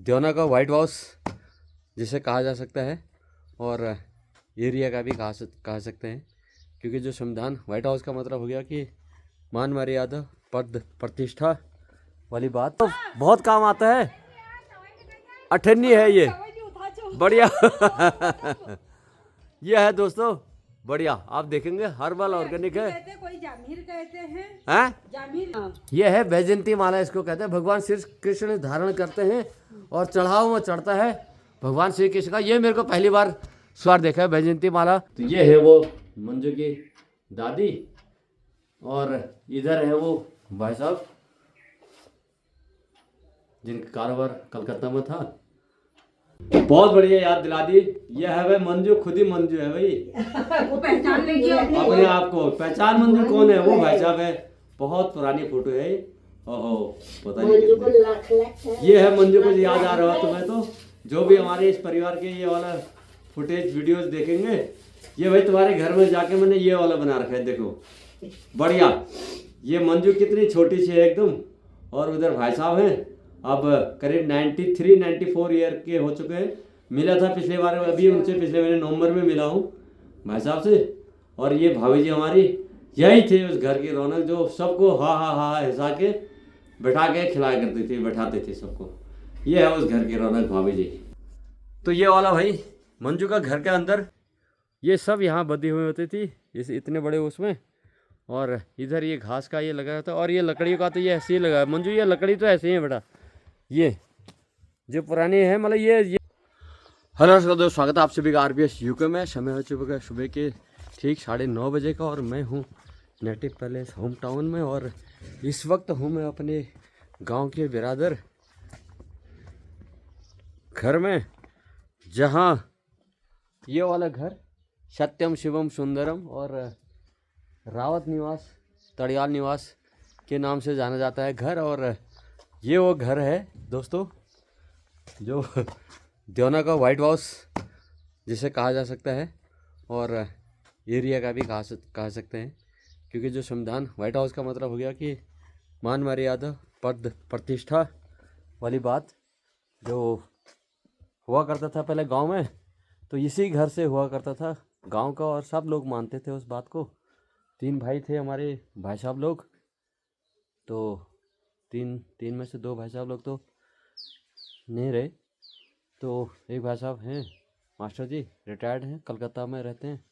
देवना का white house जिसे कहा जा सकता है और एरिया का भी कहा सकते हैं, क्योंकि जो संविधान वाइट हाउस का मतलब हो गया कि मान मर्यादा पद प्रतिष्ठा वाली बात तो बहुत काम आता है। अठन्नी है ये बढ़िया ये है दोस्तों बढ़िया, आप देखेंगे हर्बल ऑर्गेनिक है। कोई जामीर कहते हैं हैं ये है वैजयंती माला, इसको कहते हैं। भगवान श्री कृष्ण धारण करते हैं और चढ़ावा में चढ़ता है भगवान श्री कृष्ण का। ये मेरे को पहली बार स्वार देखा है वैजयंती माला। तो ये है वो मंजू की दादी और इधर है वो भाई साहब जिनका कारोबार कलकत्ता में था। बहुत बढ़िया याद दिला दी। ये है भाई मंजू, खुद ही मंजू है भाई। वो पहचान लीजिए अपने आप को पहचान। मंजू कौन है? वो भाई साहब है, बहुत पुरानी फोटो है। ओहो पता नहीं ये है मंजू को याद आ रहा हो तुम्हें तो। जो भी हमारे इस परिवार के ये वाला फुटेज वीडियोस देखेंगे, ये भाई तुम्हारे घर में जाके मैंने ये वाला बना रखा है, देखो बढ़िया। ये मंजू कितनी छोटी सी है एकदम, और उधर भाई साहब हैं अब करीब 93-94 ईयर के हो चुके हैं। मिला था पिछले बार, अभी उनसे पिछले महीने नवंबर में मिला हूँ भाई साहब से। और ये भाभी जी हमारी यही थे उस घर की रौनक, जो सबको हा हा हा हिसा के बैठा के खिलाया करती थी, बैठाते थे सबको। ये है उस घर की रौनक भाभी जी। तो ये वाला भाई मंजू का घर के अंदर ये सब यहाँ बंधी हुई होती थी इस इतने बड़े उसमें। और इधर ये घास का ये लगा रहता है, और ये लकड़ियों का तो ये ऐसे ही लगा है। मंजू ये लकड़ी तो ऐसे ही है बेटा, ये जो पुरानी है मतलब ये हेलो दोस्तों, स्वागत है आप सभी का RBS UK में। समय हो चुका है सुबह के ठीक 9:30 बजे का, और मैं हूँ नेटिव पैलेस होम टाउन में। और इस वक्त हूँ मैं अपने गांव के बिरादर घर में, जहाँ ये वाला घर सत्यम शिवम सुंदरम और रावत निवास तड़ियाल निवास के नाम से जाना जाता है घर। और ये वो घर है दोस्तों जो देवना का वाइट हाउस जिसे कहा जा सकता है और एरिया का भी कहा सकते हैं, क्योंकि जो संविधान वाइट हाउस का मतलब हो गया कि मान मर्यादा पद प्रतिष्ठा वाली बात जो हुआ करता था पहले गांव में, तो इसी घर से हुआ करता था गांव का। और सब लोग मानते थे उस बात को। 3 भाई थे हमारे भाई साहब लोग, तो तीन में से 2 भाई साहब लोग तो नहीं रहे, तो एक भाई साहब हैं मास्टर जी, रिटायर्ड हैं, कलकत्ता में रहते हैं,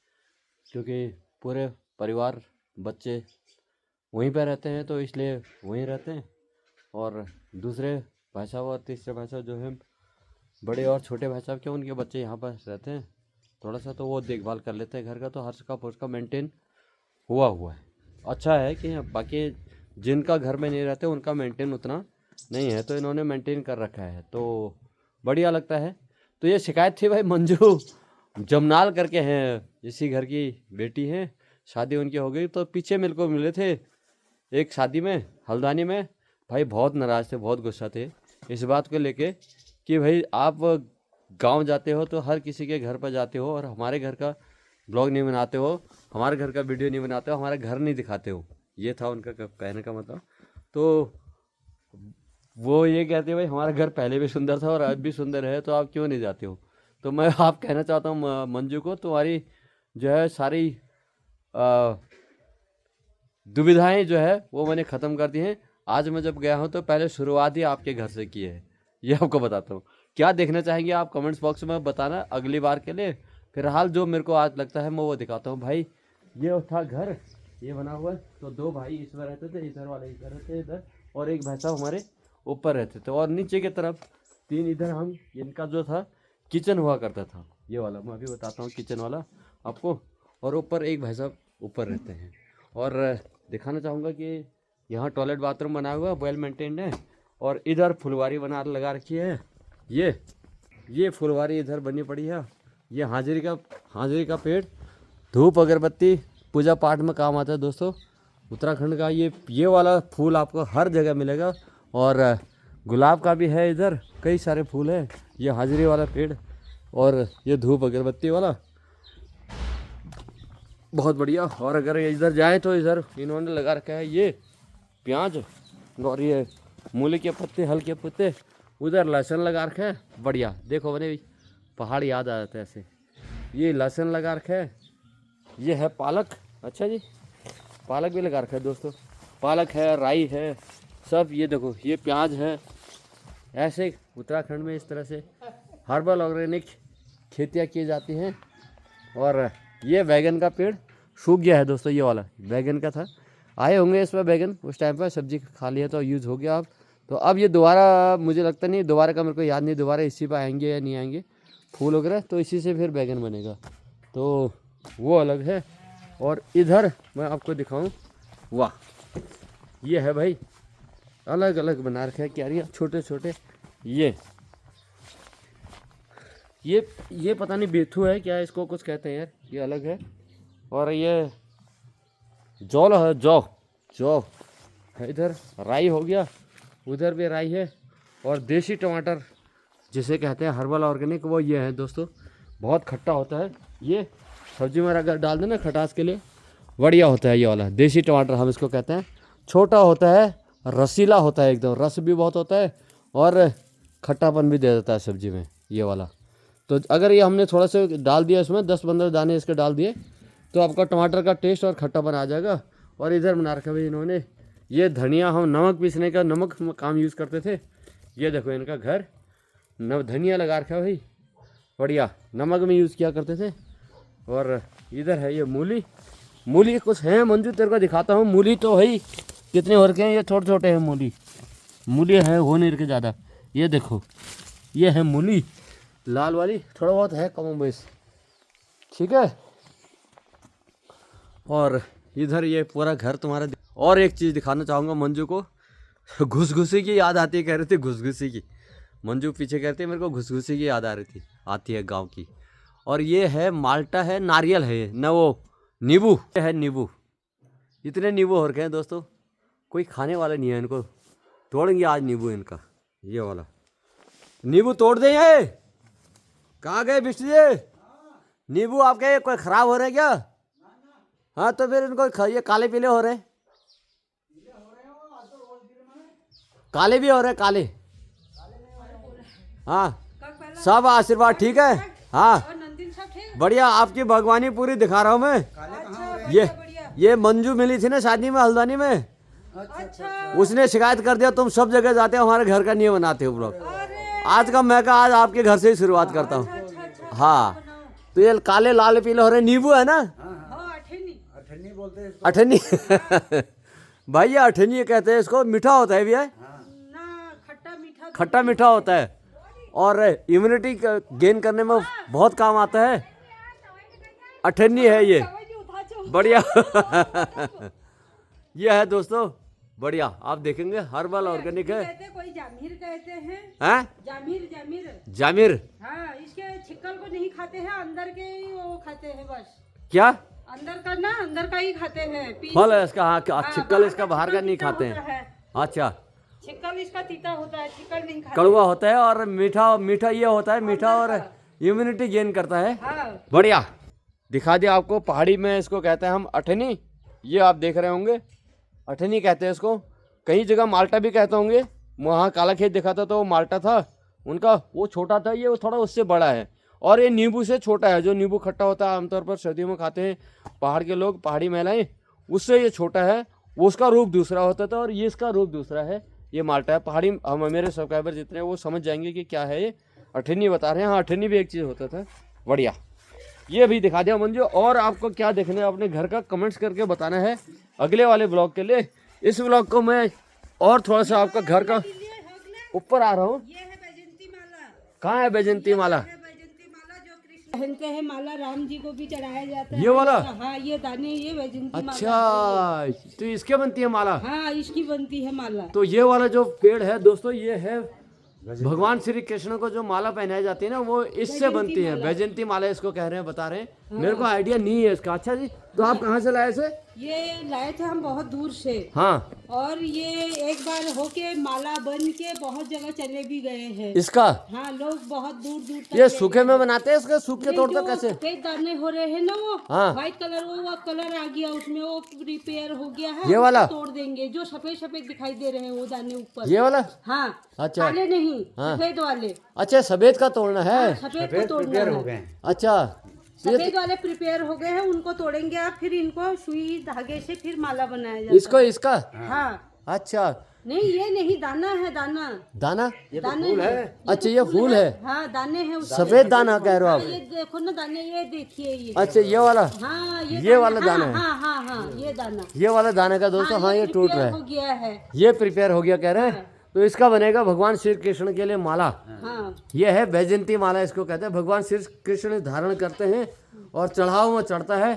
क्योंकि पूरे परिवार बच्चे वहीं पर रहते हैं तो इसलिए वहीं रहते हैं। और दूसरे भाई साहब और तीसरे भाई साहब जो हैं बड़े और छोटे भाई साहब के, उनके बच्चे यहाँ पर रहते हैं थोड़ा सा, तो वो देखभाल कर लेते हैं घर का। तो हर का उसका मेंटेन हुआ है। अच्छा है कि बाकी जिनका घर में नहीं रहते उनका मेंटेन उतना नहीं है, तो इन्होंने मेंटेन कर रखा है, तो बढ़िया लगता है। तो ये शिकायत थी भाई, मंजू जमनाल करके हैं, इसी घर की बेटी हैं, शादी उनकी हो गई। तो पीछे मेरे को मिले थे एक शादी में हल्द्वानी में, भाई बहुत नाराज़ थे, बहुत गुस्सा थे इस बात को लेके कि भाई आप गांव जाते हो तो हर किसी के घर पर जाते हो और हमारे घर का ब्लॉग नहीं बनाते हो, हमारे घर का वीडियो नहीं बनाते हो, हमारा घर नहीं दिखाते हो। ये था उनका कहने का मतलब। तो वो ये कहते हैं भाई हमारा घर पहले भी सुंदर था और अब भी सुंदर है, तो आप क्यों नहीं जाते हो। तो मैं आप कहना चाहता हूँ मंजू को, तुम्हारी जो है सारी दुविधाएं जो है वो मैंने ख़त्म कर दी हैं। आज मैं जब गया हूँ तो पहले शुरुआत ही आपके घर से की है, ये आपको बताता हूँ। क्या देखना चाहेंगे आप कमेंट्स बॉक्स में बताना अगली बार के लिए। फिलहाल जो मेरे को आज लगता है मैं वो दिखाता हूँ। भाई ये था घर, ये बना हुआ है, तो 2 भाई इसमें रहते थे, इधर वाले इधर रहते इधर, और एक भाई साहब हमारे ऊपर रहते थे, और नीचे की तरफ 3 इधर हम। इनका जो था किचन हुआ करता था, ये वाला मैं अभी बताता हूँ किचन वाला आपको। और ऊपर एक भाई साहब ऊपर रहते हैं। और दिखाना चाहूँगा कि यहाँ टॉयलेट बाथरूम बना हुआ वेल मेंटेन्ड है। और इधर फुलवारी बना लगा रखी है, ये फुलवारी इधर बनी पड़ी है। ये हाजिरी का पेड़, धूप अगरबत्ती पूजा पाठ में काम आता है दोस्तों। उत्तराखंड का ये वाला फूल आपको हर जगह मिलेगा। और गुलाब का भी है इधर, कई सारे फूल हैं। ये हाजिरी वाला पेड़ और ये धूप अगरबत्ती वाला, बहुत बढ़िया। और अगर इधर जाएं तो इधर इन्होंने लगा रखा है ये प्याज और ये मूली के पत्ते, हल्के पत्ते, उधर लहसुन लगा रखा है, बढ़िया। देखो बने पहाड़ याद आ जाता है ऐसे। ये लहसुन लगा रखा है, ये है पालक। अच्छा जी, पालक भी लगा रखा है दोस्तों, पालक है, राई है, सब। ये देखो ये प्याज है। ऐसे उत्तराखंड में इस तरह से हर्बल ऑर्गेनिक खेतियाँ की जाती हैं। और ये बैगन का पेड़ सूख गया है दोस्तों, ये वाला बैगन का था, आए होंगे इस पर बैगन उस टाइम पर, सब्जी खा लिया तो यूज़ हो गया अब। तो अब ये दोबारा मुझे लगता नहीं, दोबारा का मेरे को याद नहीं, दोबारा इसी पर आएंगे या नहीं आएंगे फूल वगैरह, तो इसी से फिर बैगन बनेगा, तो वो अलग है। और इधर मैं आपको दिखाऊं, वाह ये है भाई, अलग अलग बना रखे हैं क्यारियाँ छोटे छोटे। ये पता नहीं बेथू है क्या, इसको कुछ कहते हैं यार, ये अलग है। और ये जौल है, जौ है। इधर राई हो गया, उधर भी राई है। और देसी टमाटर जिसे कहते हैं हर्बल ऑर्गेनिक, वो ये है दोस्तों, बहुत खट्टा होता है। ये सब्जी में अगर डाल देना खटास के लिए बढ़िया होता है। ये वाला देसी टमाटर हम इसको कहते हैं। छोटा होता है, रसीला होता है एकदम, रस भी बहुत होता है और खट्टापन भी दे देता है सब्जी में ये वाला। तो अगर ये हमने थोड़ा सा डाल दिया इसमें, 10-15 दाने इसके डाल दिए, तो आपका टमाटर का टेस्ट और खट्टापन आ जाएगा। और इधर बना रखा भाई इन्होंने, ये धनिया, हम नमक पीसने का, नमक काम यूज़ करते थे। ये देखो इनका घर, धनिया लगा रखा है भाई, बढ़िया, नमक में यूज़ किया करते थे। और इधर है ये मूली कुछ है मंजू, तेरे को दिखाता हूँ। मूली तो भाई कितने हो रखे हैं, ये छोटे छोटे हैं मूली है, हो नहीं रखे ज़्यादा। ये देखो ये है मूली लाल वाली, थोड़ा बहुत है कम बेस, ठीक है। और इधर ये पूरा घर तुम्हारा। और एक चीज़ दिखाना चाहूँगा मंजू को, घुसघुसी की याद आती है, कह रही थी घुसघुसी की। मंजू पीछे कहते हैं मेरे को घुसघुसी की याद आती है गांव की। और ये है माल्टा है, नारियल है न, वो नींबू है, नींबू। इतने नींबू हो रखे हैं दोस्तों, कोई खाने वाला नहीं है। इनको तोड़ेंगे आज नींबू इनका, ये वाला नींबू तोड़ दें। ये कहाँ गए बिष्ट जी? नींबू आपके कोई ख़राब हो रहे क्या? हाँ तो फिर इनको ये काले पीले हो रहे, काले भी हो रहे, काले। हाँ सब आशीर्वाद ठीक है। हाँ बढ़िया, आपकी भगवानी पूरी दिखा रहा हूँ मैं। ये मंजू मिली थी ना शादी में हल्द्वानी में, उसने शिकायत कर दिया तुम सब जगह जाते हो, हमारे घर का नहीं बनाते हो ब्लॉग। आज का मैं आज आपके घर से ही शुरुआत करता हूँ। हाँ तो ये काले लाल पीले हो रहे नींबू है ना, अठन्नी बोलते हैं, अठन्नी भाई ये अठन्नी कहते हैं इसको। मीठा होता है भैया, खट्टा मीठा होता है और इम्यूनिटी गेन करने में बहुत काम आता है। अठन्नी है ये, बढ़िया ये है दोस्तों, बढ़िया। आप देखेंगे हर्बल ऑर्गेनिक है। कोई जामिर कहते हैं, जामिर। हाँ, इसके छिक्कल को नहीं खाते हैं, अंदर के ही वो खाते हैं बस। क्या अंदर का ही खाते हैं फल है इसका? हाँ छिक्कल इसका बाहर का नहीं खाते हैं। अच्छा, छिक्कल इसका तीता होता है, छिक्कल नहीं खाते, कड़वा होता है और मीठा ये होता है, मीठा और इम्यूनिटी गेन करता है। हाँ। बढ़िया दिखा दिया आपको। पहाड़ी में इसको कहते हैं हम अठनी, ये आप देख रहे होंगे, अठनी कहते हैं इसको। कई जगह माल्टा भी कहते होंगे। वहाँ काला खेत देखा था तो वो माल्टा था उनका, वो छोटा था, ये थोड़ा उससे बड़ा है। और ये नींबू से छोटा है, जो नींबू खट्टा होता है आमतौर पर सर्दियों में खाते हैं पहाड़ के लोग, पहाड़ी महिलाएं, उससे ये छोटा है। वो उसका रूप दूसरा होता था और ये इसका रूप दूसरा है। ये माल्टा है। पहाड़ी हम मेरे सब्सक्राइबर जितने वो समझ जाएंगे कि क्या है ये। अठनी बता रहे हैं। हाँ अठनी भी एक चीज़ होता था। बढ़िया, ये भी दिखा दिया मंजू। और आपको क्या देखना है अपने घर का कमेंट्स करके बताना है अगले वाले ब्लॉग के लिए। इस ब्लॉग को मैं और थोड़ा सा आपका घर का ऊपर आ रहा हूँ। कहाँ है बैजंती माला? पहनते हैं माला, राम जी को भी चढ़ाया जाता है ये वाला? हाँ ये दाने, ये वैजंती माला। अच्छा तो इसके बनती है माला? हाँ इसकी बनती है माला। तो ये वाला जो पेड़ है दोस्तों, ये है भगवान श्री कृष्ण को जो माला पहनाई जाती है ना, वो इससे बनती है। बैजंती माला इसको कह रहे हैं, बता रहे हैं। मेरे को आइडिया नहीं है इसका। अच्छा जी, तो आप कहाँ से लाए थे? ये लाए थे हम बहुत दूर से। हाँ। और ये एक बार होके माला बन के बहुत जगह चले भी गए हैं। इसका? हाँ, लोग बहुत दूर दूर तक ये सूखे में बनाते हैं इसके? सूखे नहीं, तोड़ते जो कैसे? सफेद दाने हो रहे हैं ना वो हाँ। व्हाइट कलर, वो कलर आ गया उसमें, वो रिपेयर हो गया है। ये वाला? उसको तोड़ देंगे जो सफेद सफेद दिखाई दे रहे हैं वो दाने ऊपर। ये वाला? हाँ। अच्छा। काले नहीं, हाँ। सफेद वाले। अच्छा, सफेद का तोड़ना है। सफेद को तोड़ना है। अच्छा, सफेद वाले प्रिपेयर हो गए हैं, उनको तोड़ेंगे आप, फिर इनको सुई धागे से फिर माला बनाया जाता इसको इसका? है। हाँ। अच्छा। नहीं, ये नहीं, दाना है, दाना। दाना? दाने है। अच्छा, ये फूल है। हाँ, दाने हैं उसके। सफेद दाना कह रहे हो आप? ये देखो ना दाने, ये देखिए ये। अच्छा, ये वाला? हाँ, ये वाला दाना है? हाँ हाँ हाँ, ये दाना। ये वाला दाने का दोस्तों, हाँ ये टूट रहा हो है। गया है। ये प्रिपेयर हो गया कह रहे हैं। तो इसका बनेगा भगवान श्री कृष्ण के लिए माला। हाँ। ये है वैजयंती माला, इसको कहते हैं। भगवान श्री कृष्ण धारण करते हैं और चढ़ाव में चढ़ता है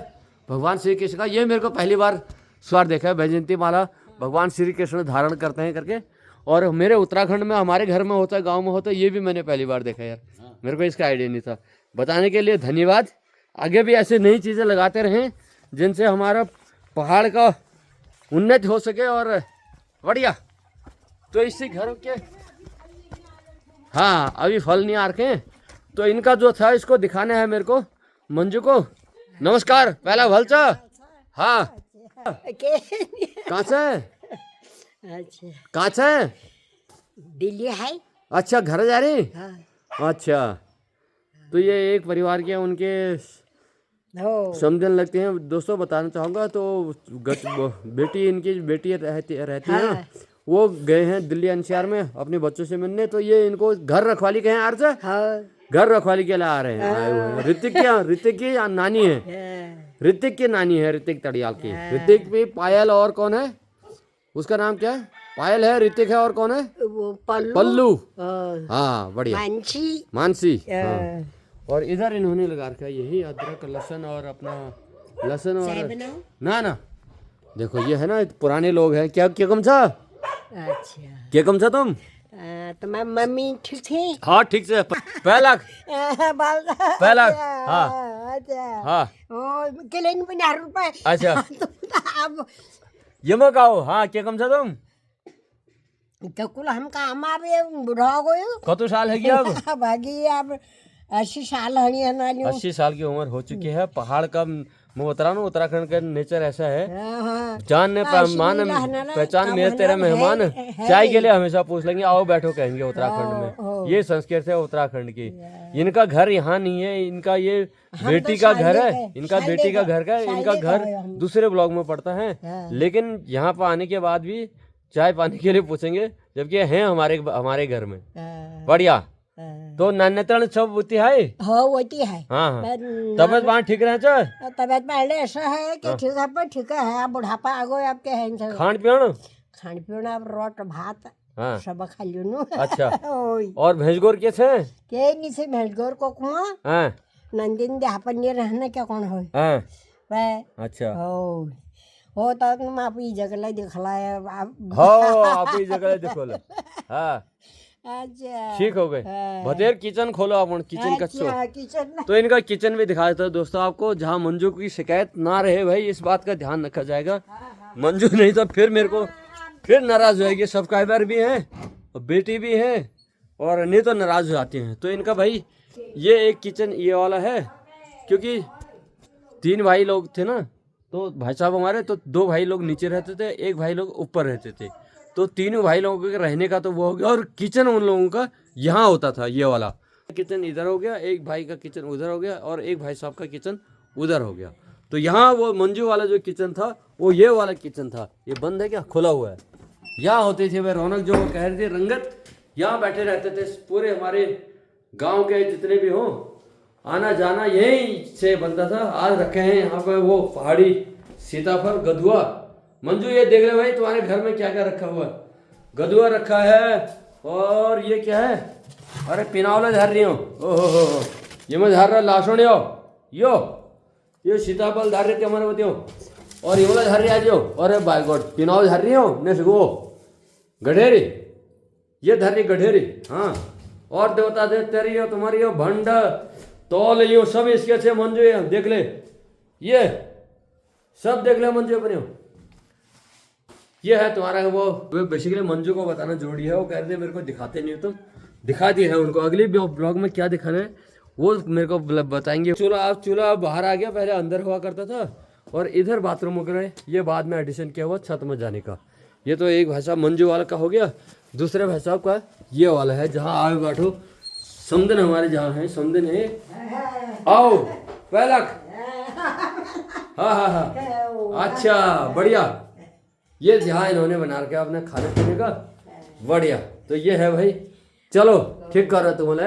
भगवान श्री कृष्ण का। ये मेरे को पहली बार स्वार देखा है, वैजयंती माला भगवान श्री कृष्ण धारण करते हैं करके। और मेरे उत्तराखंड में हमारे घर में होता है, गांव में होता है, ये भी मैंने पहली बार देखा यार। मेरे को इसका आइडिया नहीं था। बताने के लिए धन्यवाद। आगे भी ऐसे नई चीज़ें लगाते रहें जिनसे हमारा पहाड़ का उन्नति हो सके और बढ़िया। तो इसी घर के, हाँ अभी फल नहीं आ रखे हैं, तो इनका जो था इसको दिखाना है मेरे को, मंजू को। नमस्कार, पहला भलचा। हाँ, कहाँ से? अच्छा, कहाँ से? दिल्ली है। अच्छा, घर जा रही? हाँ। अच्छा, तो ये एक परिवार के उनके हो। समझने लगते हैं। दोस्तों बताना चाहूँगा तो बेटी, इनकी बेटी रहती है ना, वो गए हैं दिल्ली एनसीआर में अपने बच्चों से मिलने। तो ये इनको घर रखवाली कहे आर से, हाँ। घर रखवाली के लिए आ रहे हैं, आए हुए हैं। ऋतिक की नानी है, ऋतिक की नानी है, ऋतिक तड़ियाल की। ऋतिक भी, पायल और कौन है उसका नाम क्या है? पायल है, ऋतिक है, और कौन है? वो पल्लू। हाँ। हाँ बढ़िया, मानसी। हाँ। और इधर इन्होंने लगा रखा है यही अदरक, लहसुन और अपना लहसुन और ना देखो ये है ना, पुराने लोग हैं। क्या क्या कम था? अच्छा, क्या कम था तुम? तो मैं मम्मी ठीक थी। हाँ ठीक से पहला पहला। हाँ अच्छा। हाँ। ओ केले नहीं बना रुपए। अच्छा, अब ये मत कहो। हाँ क्या कम था तुम? तो कुल हम काम आवे बुढ़ा हो गए। कतो साल है क्या अब? भागी अब 80 साल हनी हनाली। 80 साल की उम्र हो चुकी है। पहाड़ का मैं बता रहा हूँ, उत्तराखंड का नेचर ऐसा है, हाँ। जान ने पहचान मेरे तेरा मेहमान चाय के लिए हमेशा पूछ लेंगे, आओ बैठो कहेंगे उत्तराखंड में। ये संस्कृति है उत्तराखंड की। इनका घर यहाँ नहीं है, इनका ये बेटी का घर है, इनका बेटी का घर का, इनका घर दूसरे ब्लॉक में पड़ता है। लेकिन यहाँ पर आने के बाद भी चाय पानी के लिए पूछेंगे, जबकि हैं हमारे घर में। बढ़िया। तो नान्यतरण सब होती है। हाँ होती है। हाँ, तबियत वहाँ ठीक रहे? तबियत पहले ऐसा है कि ठीक है, पर ठीक है। अब बुढ़ापा आ गए आपके हैं। खान पियण अब रोट भात हाँ सब खा लियो। अच्छा। और भैंसगोर के थे? के नहीं से भैंसगोर को कुआ। हाँ। नंदिन दे अपन ये रहना क्या कौन हो? हाँ। वह अच्छा। हो तक मैं आप ई जगह दिखला है। हो आप ई जगह देखो। हाँ अच्छा, ठीक हो गए। भतेर किचन खोलो आप, किचन कच्चो। किचन तो इनका किचन भी दिखा देता है दोस्तों आपको, जहाँ मंजू की शिकायत ना रहे भाई, इस बात का ध्यान रखा जाएगा। मंजू नहीं तो फिर मेरे को फिर नाराज हो जाएगी। सब्सक्राइबर भी हैं और बेटी भी है, और नहीं तो नाराज हो जाती हैं। तो इनका भाई ये एक किचन ये वाला है, क्योंकि 3 भाई लोग थे ना, तो भाई साहब हमारे, तो 2 भाई लोग नीचे रहते थे, 1 भाई लोग ऊपर रहते थे। तो 3 भाई लोगों के रहने का तो वो हो गया, और किचन उन लोगों का यहाँ होता था। ये वाला किचन इधर हो गया, 1 भाई का किचन उधर हो गया, और 1 भाई साहब का किचन उधर हो गया। तो यहाँ वो मंजू वाला जो किचन था वो ये वाला किचन था। ये बंद है क्या? खुला हुआ है। यहाँ होती थी वह रौनक जो कह रही थी, रंगत। यहाँ बैठे रहते थे पूरे हमारे गाँव के जितने भी हों, आना जाना यहीं से बनता था। आज रखे हैं यहाँ पे वो पहाड़ी सीताफल, गधुआ। मंजू ये देख ले भाई तुम्हारे घर में क्या क्या रखा हुआ है। गधुआ रखा है, और ये क्या है? अरे पिनावला धर रही हो। ओहो, ये मैं धर रहा लाशों यो सीताफल धर रहे थे हमारे बतियो, और ये वाला धर रही आज। अरे बाय गॉड, पिनाव धर रही हो ने सको गढेरी, ये धर रही गढेरी। हाँ, और देवता दे तेरी हो, तुम्हारी हो भंड तौल, यो सब इसके से मंजू देख ले। ये सब देख लो मंजू अपने। ये है तुम्हारा वो बेसिकली मंजू को बताना जरूरी है, वो कह रहे थे मेरे को दिखाते नहीं हो तुम, दिखा दिया है उनको। अगली ब्लॉग में क्या दिखाना है वो मेरे को बताएंगे। चूल्हा बाहर आ गया, पहले अंदर हुआ करता था और इधर बाथरूम वगैरह ये बाद में एडिशन किया हुआ छत में जाने का। ये तो एक भाई साहब मंजू वाला का हो गया। दूसरे भाई साहब का ये वाला है जहाँ आओ बैठो, समदन हमारे जहाँ है, समदन है, आओ पहलक। हाँ हाँ हाँ, अच्छा बढ़िया। ये जहाँ इन्होंने बना रखा अपने खाने पीने का, बढ़िया। तो ये है भाई, चलो ठीक कर रहे तुम।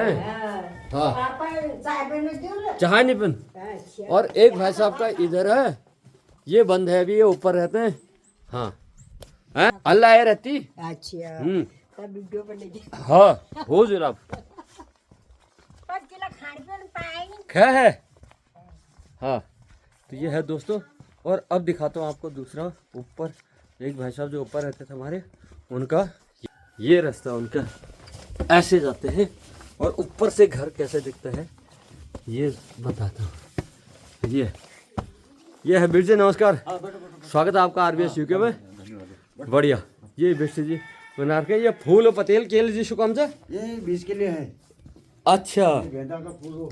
हाँ पापा चाय पीने क्यों? चाय नहीं पिन। अच्छा और एक भाई साहब का इधर है, ये बंद है अभी, ये ऊपर रहते हैं। हाँ हैं अल्लाह है रहती। अच्छा तब वीडियो बनेगी। हाँ हो जनाब, पर किला खाने पीने पाएंगे क्या है। हाँ तो ये है दोस्तों। और अब दिखाता हूँ आपको दूसरा ऊपर, एक भाई साहब जो ऊपर रहते थे हमारे, उनका ये रास्ता उनका ऐसे जाते हैं और ऊपर से घर कैसे दिखता है ये बताता हूँ। ये है बिरजी, नमस्कार, स्वागत है आपका आरबीएस यूके में। बढ़िया। ये बिरजी जी बना के, ये फूल और पतेल केल जी शुकम से ये 20 के लिए है। अच्छा। गेंदा का फूल हो।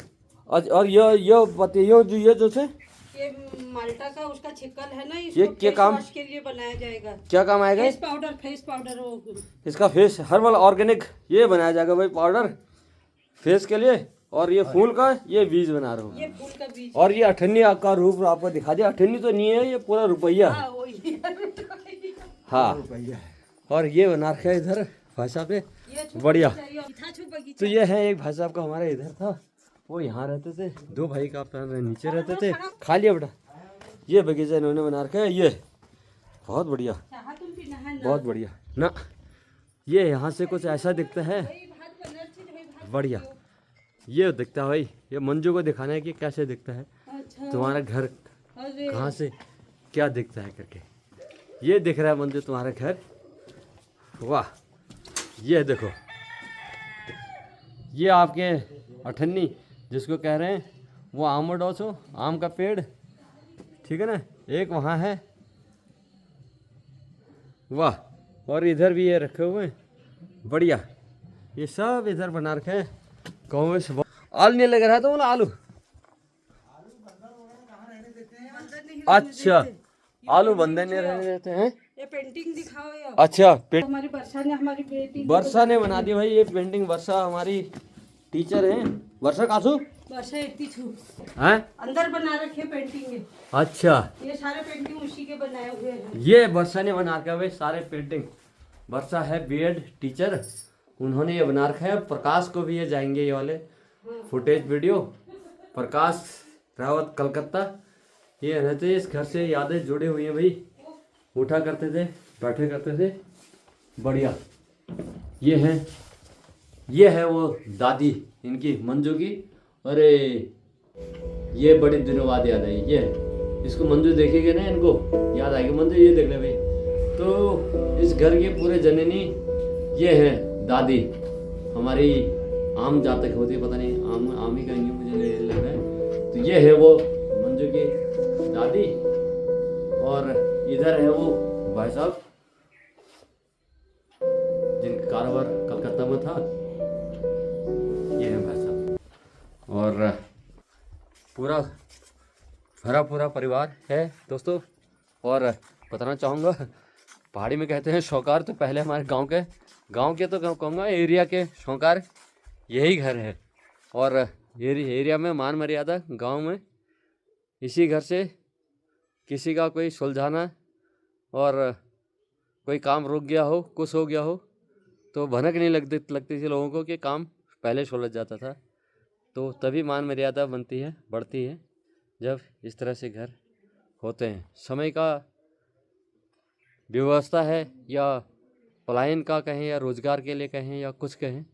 और ये पते ये जो से ये माल्टा का उसका छिक्कल है ना, ये इसको क्या फेस काम? वॉश के लिए बनाया जाएगा। क्या काम आएगा? फेस पाउडर वो इसका फेस हर्बल ऑर्गेनिक ये बनाया जाएगा भाई, पाउडर फेस के लिए। और ये फूल का ये बीज बना रहा हूँ। ये फूल का बीज। और ये अठन्नी का रूप आपको दिखा दिया। अठन्नी तो नहीं है, ये पूरा रुपया है। हाँ और ये बना रखा है इधर भाई साहब ने, बढ़िया। तो ये है एक भाई साहब का हमारा इधर था, वो यहाँ रहते थे। दो भाई का अपना नीचे रहते थे। खा लिया बेटा। ये बगीचा इन्होंने बना रखा है, ये बहुत बढ़िया, बहुत बढ़िया ना। ये यहाँ से कुछ ऐसा दिखता है, बढ़िया। ये दिखता है भाई, ये मंजू को दिखाना है कि कैसे दिखता है तुम्हारा घर, कहाँ से क्या दिखता है करके। ये दिख रहा है मंजू तुम्हारा घर, वाह। ये देखो, ये आपके अठन्नी जिसको कह रहे हैं, वो आमोडोसो आम का पेड़, ठीक है ना। एक वहाँ है, वाह। और इधर भी ये रखे हुए हैं, बढ़िया। ये सब इधर बना रखे हैं गाँव में। आलू नहीं लग रहा था बोला, आलू अच्छा, आलू बंदे नहीं रहने देते हैं। ये पेंटिंग दिखाओ यार। अच्छा हमारी हमारी बेटी वर्षा ने बना दी भाई ये पेंटिंग। वर्षा हमारी टीचर है। वर्षा कासू वर्षा इतनी छू हैं, अंदर बना रखे पेंटिंग। अच्छा ये सारे पेंटिंग उसी के बनाए हुए हैं। ये वर्षा ने बना रखा है भाई सारे पेंटिंग। वर्षा है बीएड टीचर, उन्होंने ये बना रखा है। प्रकाश को भी ये जाएंगे ये वाले फुटेज वीडियो। प्रकाश रावत कलकत्ता, ये रहते इस घर से, यादें जुड़ी हुई हैं भाई। उठा करते थे, बैठे करते थे, बढ़िया। ये है वो दादी इनकी मंजू की। अरे ये बड़े दिनों बाद याद आई। ये इसको मंजू देखेंगे ना, इनको याद आएगी। मंजू ये देख ले भाई। तो इस घर के पूरे जननी ये है दादी हमारी। आम जातक होती है, पता नहीं आम ही कहेंगे मुझे लग रहा है। तो ये है वो मंजू की दादी। और इधर है वो भाई साहब जिनका कारोबार कलकत्ता में था, ये है भाई साहब। और पूरा पूरा परिवार है दोस्तों। और बताना चाहूँगा, पहाड़ी में कहते हैं शौकार, तो पहले हमारे गांव के तो कहूँगा एरिया के शौकार यही घर है। और एरिया में मान मर्यादा गांव में इसी घर से किसी का कोई सुलझाना और कोई काम रुक गया हो, कुछ हो गया हो, तो भनक नहीं लगती थी लोगों को कि काम पहले सुलझ जाता था। तो तभी मान मर्यादा बनती है, बढ़ती है, जब इस तरह से घर होते हैं। समय का व्यवस्था है या पलायन का कहें या रोज़गार के लिए कहें या कुछ कहें,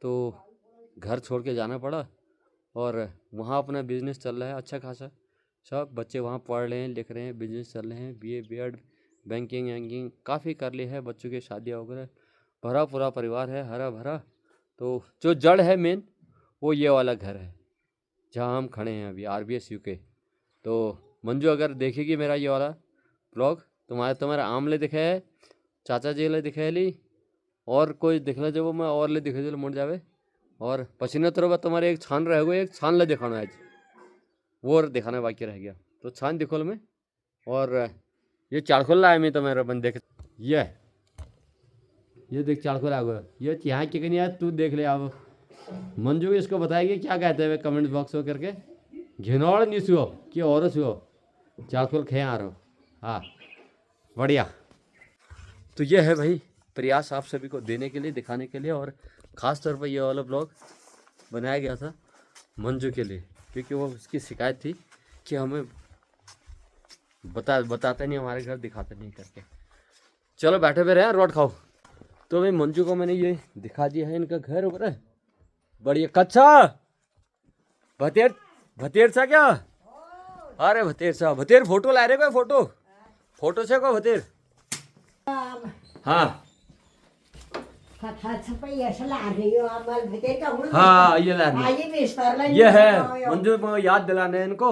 तो घर छोड़ के जाना पड़ा। और वहाँ अपना बिजनेस चल रहा है अच्छा खासा। सब बच्चे वहाँ पढ़ रहे हैं, लिख रहे हैं, बिजनेस चल रहे हैं, बीए बीएड बैंकिंग वैंकिंग काफ़ी कर ली है। बच्चों की शादियाँ वगैरह, भरा पूरा परिवार है, हरा भरा। तो जो जड़ है मेन, वो ये वाला घर है जहाँ हम खड़े हैं अभी, आरबीएस यूके। तो मंजू अगर देखेगी मेरा ये वाला ब्लॉग तुम्हारे आमले दिखे है, चाचा जी ले दिखे ली, और कोई दिखला जो मैं और ले दिखे जो मुड़ जावे, और पसीने तरह तुम्हारे एक छान रह गए, एक छान ले दिखाना आज वो दिखाना बाकी रह गया, तो छान दिखोल में। और ये चाड़खोल लाया मैं तो मेरा बन देख, ये देख चाड़खोल आ गया, ये यहाँ के नहीं तू देख ले। अब मंजू इसको बताएगी क्या कहते हैं कमेंट बॉक्स में करके, घिनौड़ नहीं सुओ कि और सुओ चाड़खोल खे आ रहो। हाँ बढ़िया। तो ये है भाई प्रयास आप सभी को देने के लिए, दिखाने के लिए, और ख़ास तौर पर ये वाला ब्लॉग बनाया गया था मंजू के लिए, क्योंकि वो उसकी शिकायत थी कि हमें बताते नहीं, हमारे घर दिखाते नहीं करके। चलो बैठे हुए रहे रोड खाओ। तो भाई मंजू को मैंने ये दिखा दिया है इनका घर ऊपर है बढ़िया। कच्चा भतेर सा क्या? अरे भतेर सा, भतेर फोटो ला रहे कोई फोटो से को भतेर। हाँ हाँ ये ला, ये है मंजू को याद दिलाने इनको,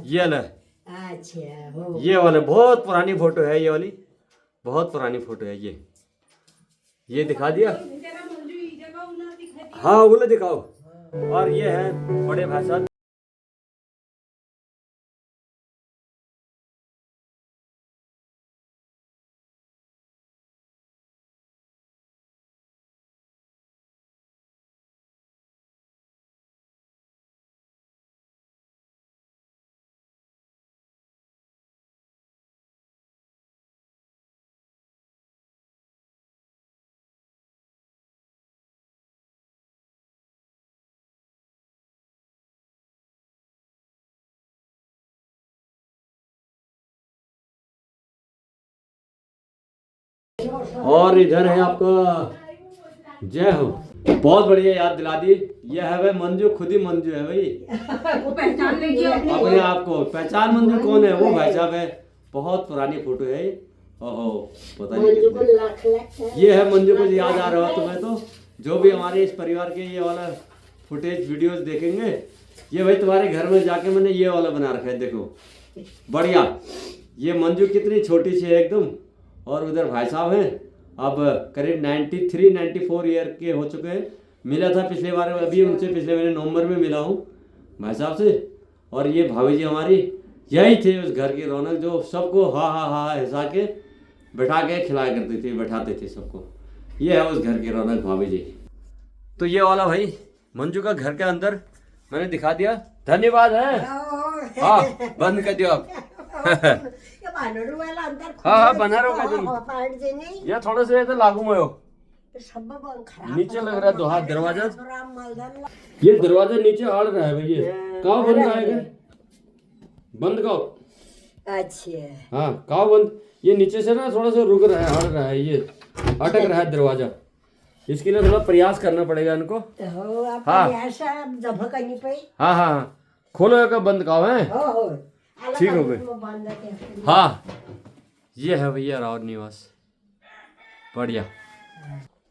ये ले। अच्छा ये वाले बहुत पुरानी फोटो है, ये वाली बहुत पुरानी फोटो है ये दिखा दिया। हाँ बोले दिखाओ। और ये है बड़े भाई साहब, और इधर है आपका जय हो, बहुत बढ़िया याद दिला दी। ये है भाई मंजू, खुद ही मंजू है भाई, वो पहचान लीजिए अपने आप को। पहचान मंजू कौन है? वो भाई साहब है, बहुत पुरानी फोटो है। ओहो पता नहीं, ये है मंजू को याद आ रहा हो तुम्हें तो, जो भी हमारे इस परिवार के ये वाला फुटेज वीडियोस देखेंगे, ये भाई तुम्हारे घर में जाके मैंने ये वाला बना रखा है, देखो बढ़िया। ये मंजू कितनी छोटी सी है एकदम, और उधर भाई साहब हैं अब करीब 93-94 ईयर के हो चुके हैं। मिला था पिछले बार, अभी उनसे पिछले महीने नवंबर में मिला हूँ भाई साहब से। और ये भाभी जी हमारी यही थे उस घर की रौनक, जो सबको हा हा हा हिसा के बैठा के खिलाया करती थी, बैठाते थे सबको। ये है उस घर की रौनक भाभी जी। तो ये वाला भाई मंजू का घर के अंदर मैंने दिखा दिया, धन्यवाद है। हाँ बंद कर दियो आप। हाँ बना रहा हूँ, ये थोड़े से तो लागू में हो, नीचे लग रहा है दो हाथ दरवाजा, ये दरवाजा नीचे आड़ रहा है भाई, ये कहाँ बंद आएगा, बंद कहो। अच्छा हाँ कहाँ बंद, ये नीचे से ना थोड़ा सा रुक रहा है, आड़ रहा है, ये अटक रहा है दरवाजा, इसके लिए थोड़ा प्रयास करना पड़ेगा इनको। हाँ हाँ हाँ खोलो का बंद कहो है, ठीक हो गए। हाँ ये है भैया राव निवास, बढ़िया।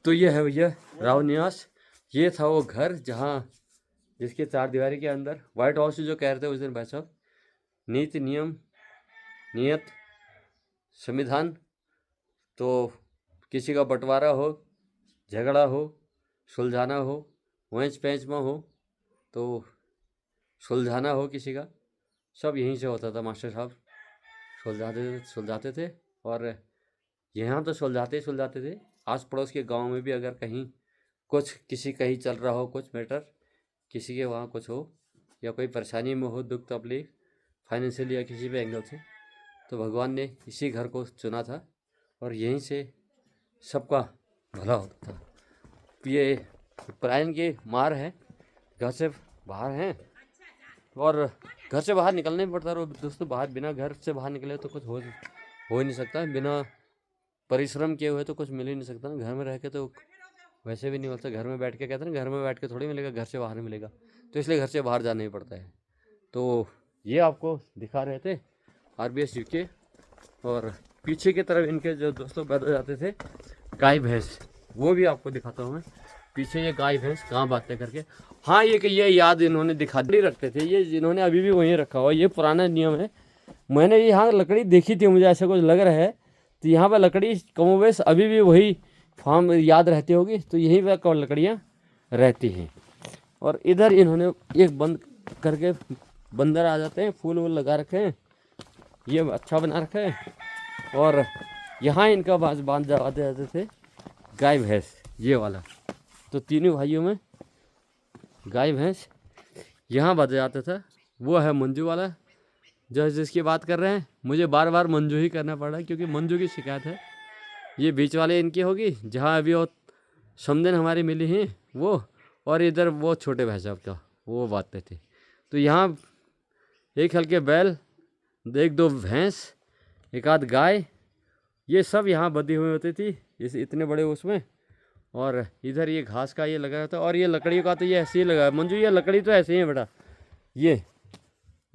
तो ये है भैया राव निवास, ये था वो घर जहाँ जिसके 4 दीवारी के अंदर व्हाइट हाउस जो कह रहे थे उस दिन भाई साहब, नीति नियम नियत संविधान, तो किसी का बंटवारा हो, झगड़ा हो, सुलझाना हो, वंच पैंच में हो तो सुलझाना हो किसी का, सब यहीं से होता था। मास्टर साहब सुलझाते थे, और यहाँ तो सुलझाते थे, आस पड़ोस के गांव में भी अगर कहीं कुछ किसी कहीं चल रहा हो, कुछ मैटर किसी के वहाँ कुछ हो, या कोई परेशानी में हो, दुख तकलीफ फाइनेंशियल या किसी भी एंगल से, तो भगवान ने इसी घर को चुना था, और यहीं से सबका भला होता था। ये पलायन की मार है, घर से बाहर हैं, और घर से बाहर निकलना ही पड़ता है दोस्तों। बाहर बिना घर से बाहर निकले तो कुछ हो ही नहीं सकता, बिना परिश्रम किए हुए तो कुछ मिल ही नहीं सकता ना। घर में रह के तो वैसे भी नहीं मिलता, घर में बैठ के कहते हैं ना, घर में बैठ के थोड़ी मिलेगा, घर से बाहर मिलेगा, तो इसलिए घर से बाहर जाना ही पड़ता है। तो ये आपको दिखा रहे थे RBS UK, और पीछे की तरफ इनके जो दोस्तों बैठ जाते थे गाय भैंस, वो भी आपको दिखाता हूँ मैं। पीछे ये गाय भैंस कहाँ बातें करके, हाँ ये कि ये याद इन्होंने दिखा दी रखते थे, ये इन्होंने अभी भी वहीं रखा हुआ। ये पुराना नियम है मैंने यहाँ लकड़ी देखी थी, मुझे ऐसा कुछ लग रहा है। तो यहाँ पर लकड़ी कमोवेश अभी भी वही फार्म याद रहती होगी, तो यहीं पर लकड़ियाँ रहती हैं। और इधर इन्होंने एक बंद करके बंदर आ जाते हैं, फूल वूल लगा रखे हैं, ये अच्छा बना रखा है। और यहाँ इनका बांध जाते थे गाय भैंस, ये वाला। तो तीनों भाइयों में गाय भैंस यहाँ बांधा जाता था। वो है मंजू वाला जो जिसकी बात कर रहे हैं। मुझे बार बार मंजू ही करना पड़ रहा है क्योंकि मंजू की शिकायत है। ये बीच वाले इनकी होगी, जहाँ अभी वो समदन हमारी मिली हैं वो, और इधर वो छोटे भैंस का वो बांधते थे। तो यहाँ एक हल्के बैल, एक दो भैंस, एक आध गाय, ये सब यहाँ बंधी हुई होती थी इस इतने बड़े उसमें। और इधर ये घास का ये लगा रहता है। और ये लकड़ियों का तो ये ऐसे ही लगा है मंजू, ये लकड़ी तो ऐसे ही है बेटा। ये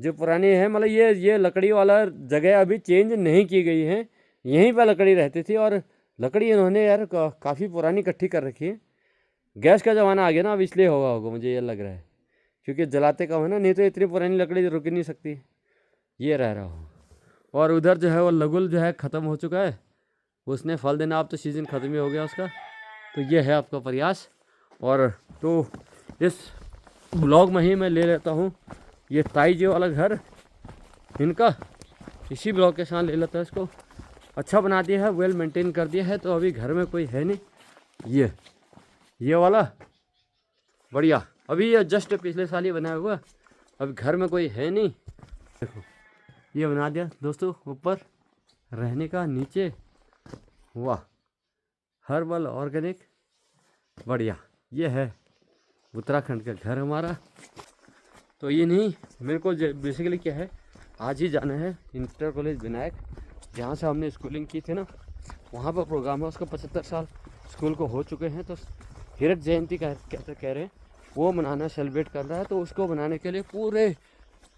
जो पुरानी है मतलब ये लकड़ी वाला जगह अभी चेंज नहीं की गई है, यहीं पर लकड़ी रहती थी। और लकड़ी इन्होंने यार काफ़ी पुरानी इकट्ठी कर रखी है। गैस का ज़माना आ गया ना, अब इसलिए होगा मुझे ये लग रहा है, क्योंकि जलाते कम है ना, नहीं तो इतनी पुरानी लकड़ी रुक ही नहीं सकती। ये रह रहा हो। और उधर जो है वो लगुल जो है ख़त्म हो चुका है, उसने फल देना, अब तो सीज़न ख़त्म ही हो गया उसका। तो ये है आपका प्रयास। और तो इस ब्लॉग में ही मैं ले लेता हूँ ये ताई जी वाला घर इनका, इसी ब्लॉग के साथ ले लेता है। इसको अच्छा बना दिया है, वेल मेंटेन कर दिया है। तो अभी घर में कोई है नहीं, ये वाला बढ़िया। अभी ये जस्ट पिछले साल ही बनाया हुआ, अभी घर में कोई है नहीं। देखो ये बना दिया दोस्तों, ऊपर रहने का, नीचे वाह हर्बल ऑर्गेनिक बढ़िया। ये है उत्तराखंड का घर हमारा। तो ये नहीं, मेरे को बेसिकली क्या है, आज ही जाना है इंटर कॉलेज विनायक, जहाँ से हमने स्कूलिंग की थी ना, वहाँ पर प्रोग्राम है। उसका 75 साल स्कूल को हो चुके हैं। तो हीरक जयंती कह रहे हैं, वो मनाना सेलिब्रेट कर रहा है। तो उसको बनाने के लिए पूरे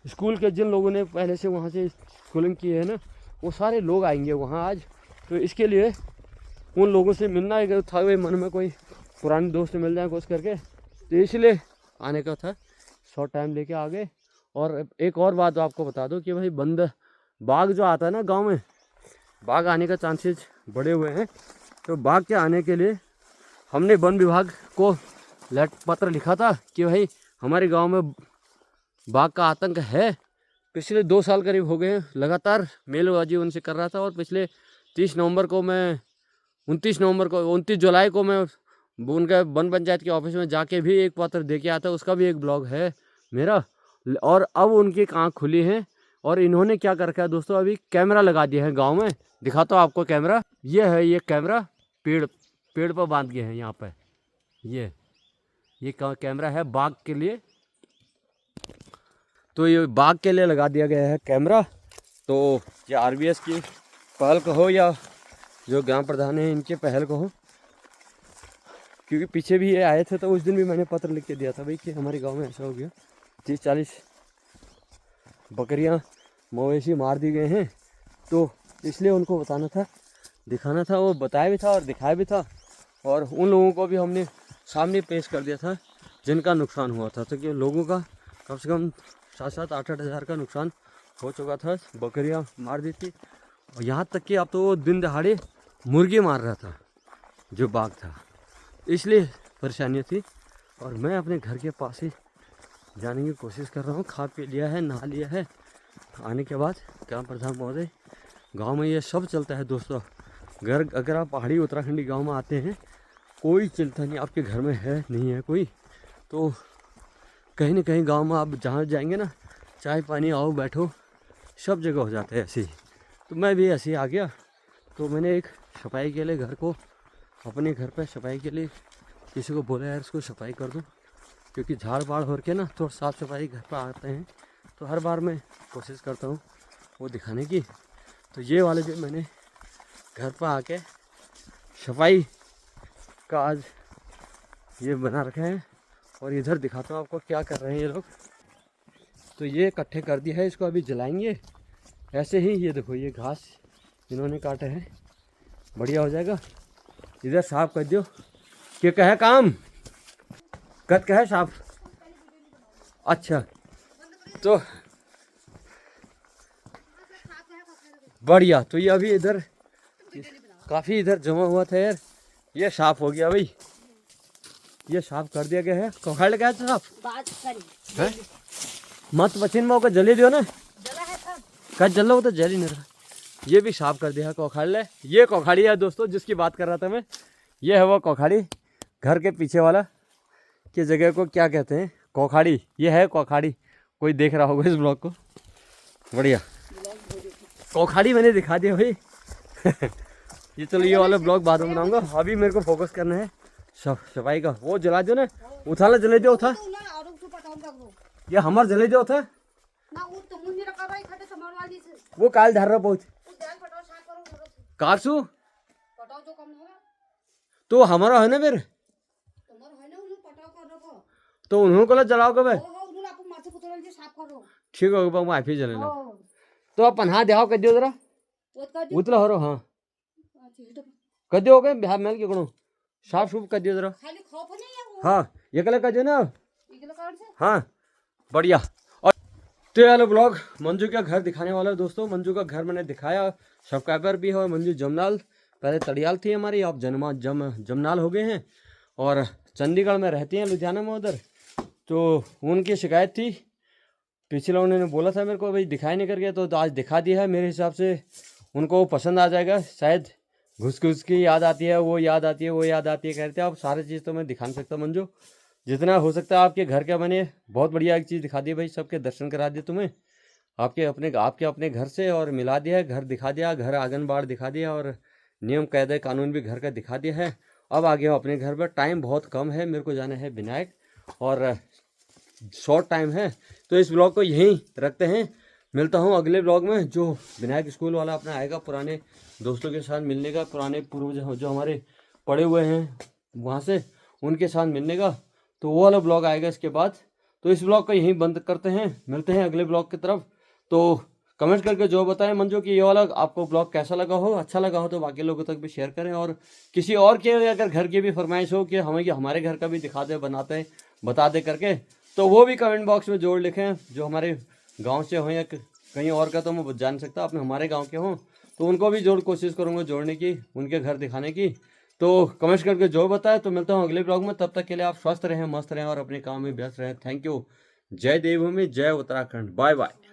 स्कूल के जिन लोगों ने पहले से वहाँ से स्कूलिंग की है ना, वो सारे लोग आएंगे वहाँ आज। तो इसके लिए उन लोगों से मिलना एक था, भाई मन में कोई पुराने दोस्त मिल जाए कुछ करके, तो इसलिए आने का था। शॉर्ट टाइम लेके आ गए। और एक और बात आपको बता दूं कि भाई बाघ जो आता है ना गांव में, बाघ आने का चांसेस बढ़े हुए हैं। तो बाघ के आने के लिए हमने वन विभाग को पत्र लिखा था कि भाई हमारे गांव में बाघ का आतंक है। पिछले 2 साल करीब हो गए लगातार मेलबाजी उनसे कर रहा था। और पिछले 29 जुलाई को मैं उनका वन पंचायत के ऑफिस में जाके भी एक पत्र दे के आता, उसका भी एक ब्लॉग है मेरा। और अब उनकी आँख खुली है। और इन्होंने क्या कर रखा है दोस्तों, अभी कैमरा लगा दिया है गांव में। दिखाता हूँ आपको कैमरा, ये है, ये कैमरा पेड़ पर बांध गए हैं यहाँ पे। ये कैमरा है बाघ के लिए। तो ये बाघ के लिए लगा दिया गया है कैमरा। तो ये RBS की पहल कहो या जो ग्राम प्रधान है इनके पहल कहो, क्योंकि पीछे भी ये आए थे तो उस दिन भी मैंने पत्र लिख के दिया था भाई कि हमारे गांव में ऐसा हो गया, 30-40 बकरियां मवेशी मार दी गए हैं। तो इसलिए उनको बताना था, दिखाना था, वो बताया भी था और दिखाया भी था। और उन लोगों को भी हमने सामने पेश कर दिया था जिनका नुकसान हुआ था। तो कि लोगों का कम से कम 7-8 हज़ार का नुकसान हो चुका था, बकरियां मार दी थी। और यहाँ तक कि अब तो वो दिन दहाड़े मुर्गी मार रहा था जो बाघ था, इसलिए परेशानियाँ थी। और मैं अपने घर के पास ही जाने की कोशिश कर रहा हूँ। खा पी लिया है, नहा लिया है। आने के बाद ग्राम प्रधान महोदय, गांव में ये सब चलता है दोस्तों। अगर आप पहाड़ी उत्तराखंडी गांव में आते हैं, कोई चिंता नहीं आपके घर में है नहीं है कोई, तो कहीं ना कहीं गांव में आप जहाँ जाएंगे ना, चाय पानी आओ बैठो, सब जगह हो जाता है ऐसे ही। तो मैं भी ऐसे ही आ गया। तो मैंने एक सफाई के लिए घर को, अपने घर पे सफाई के लिए किसी को बोला यार इसको सफाई कर दो, क्योंकि झाड़ बाड़ हो के ना थोड़ा साफ़ सफाई घर पर आते हैं। तो हर बार मैं कोशिश करता हूँ वो दिखाने की। तो ये वाले जो मैंने घर पर आके सफाई का आज ये बना रखे हैं। और इधर दिखाता हूँ आपको क्या कर रहे हैं ये लोग। तो ये इकट्ठे कर दिया है, इसको अभी जलाएंगे ऐसे ही। ये देखो ये घास इन्होंने काटे हैं, बढ़िया हो जाएगा। इधर साफ कर दियो, क्या कहे काम कद कहे साफ। अच्छा तो बढ़िया। तो ये अभी इधर काफ़ी इधर जमा हुआ था यार, ये साफ हो गया भाई, ये साफ कर दिया गया है। कोखाड़ लगा है साफ बात करी है मत पचिन में जले दियो ना, जला है सब। कल जल रहा हो तो जल ही नहीं रहा। ये भी साफ कर दिया है कोखाड़ ले। ये कोखाड़ी है दोस्तों जिसकी बात कर रहा था मैं, ये है वो कोखाड़ी। घर के पीछे वाला की जगह को क्या कहते हैं, कोखाड़ी। ये है कोखाड़ी, कोई देख रहा होगा इस ब्लॉग को। बढ़िया, कोखाड़ी मैंने दिखा दिया भाई। ये चलो ये वाला ब्लॉग बाद में बनाऊंगा, अभी मेरे को फोकस करना है सफाई का। वो जला दो ना, उठा ला, जले दो था। ये हमार जले दो था, वो काल धार रहा बहुत कासू तो हमारा है ना फिर, तो उन्होंने को जलाओ कब ठीक होगा माफी जले ना। तो आप पन्हा देहाव कर दियो जरा उतला हो रहा। हाँ कर दियो गए बिहार मेल के कोनो साफ सूफ कर दियो जरा। हाँ ये कलर कर दियो ना। हाँ बढ़िया। और तो ये वाला ब्लॉग मंजू का घर दिखाने वाला है दोस्तों। मंजू का घर मैंने दिखाया, सब्सक्राइबर भी है। मंजू जमनाल, पहले तड़ियाल थी हमारी, अब जमनाल हो गए हैं और चंडीगढ़ में रहती हैं, लुधियाना में उधर। तो उनकी शिकायत थी, पिछले उन्होंने बोला था मेरे को भाई दिखाई नहीं करके, तो आज दिखा दिया है। मेरे हिसाब से उनको पसंद आ जाएगा शायद। घुस घुस की याद आती है, वो याद आती है, वो याद आती है, कहते हैं। अब सारी चीज़ तो मैं दिखा नहीं सकता मंजू, जितना हो सकता है आपके घर का मैंने बहुत बढ़िया एक चीज़ दिखा दी भाई। सबके दर्शन करा दिए तुम्हें, आपके अपने घर से, और मिला दिया है, घर दिखा दिया, घर आंगन बाड़ दिखा दिया, और नियम कायदे कानून भी घर का दिखा दिया है। अब आ गया अपने घर पर। टाइम बहुत कम है, मेरे को जाना है विनायक और शॉर्ट टाइम है, तो इस ब्लॉग को यहीं रखते हैं। मिलता हूँ अगले ब्लॉग में, जो विनायक स्कूल वाला अपना आएगा, पुराने दोस्तों के साथ मिलने का, पुराने पूर्वज जो हमारे पड़े हुए हैं वहाँ से, उनके साथ मिलने का, तो वो वाला ब्लॉग आएगा इसके बाद। तो इस ब्लॉग को यहीं बंद करते हैं, मिलते हैं अगले ब्लॉग की तरफ। तो कमेंट करके जो बताएं मंजू कि ये वाला आपको ब्लॉग कैसा लगा हो, अच्छा लगा हो तो बाकी लोगों तक भी शेयर करें, और किसी और के अगर घर की भी फरमाइश हो कि हमारे घर का भी दिखा दे, बनाते हैं, बता दे करके, तो वो भी कमेंट बॉक्स में जोड़ लिखें। जो हमारे गांव से हो या कहीं और का तो मैं जान सकता, अपने हमारे गांव के हों तो उनको भी कोशिश करूँगा जोड़ने की, उनके घर दिखाने की। तो कमेंट करके जो बताए। तो मिलता हूँ अगले ब्लॉग में, तब तक के लिए आप स्वस्थ रहें, मस्त रहें और अपने काम में व्यस्त रहें। Thank you. जय देवभूमि, जय उत्तराखंड, बाय बाय।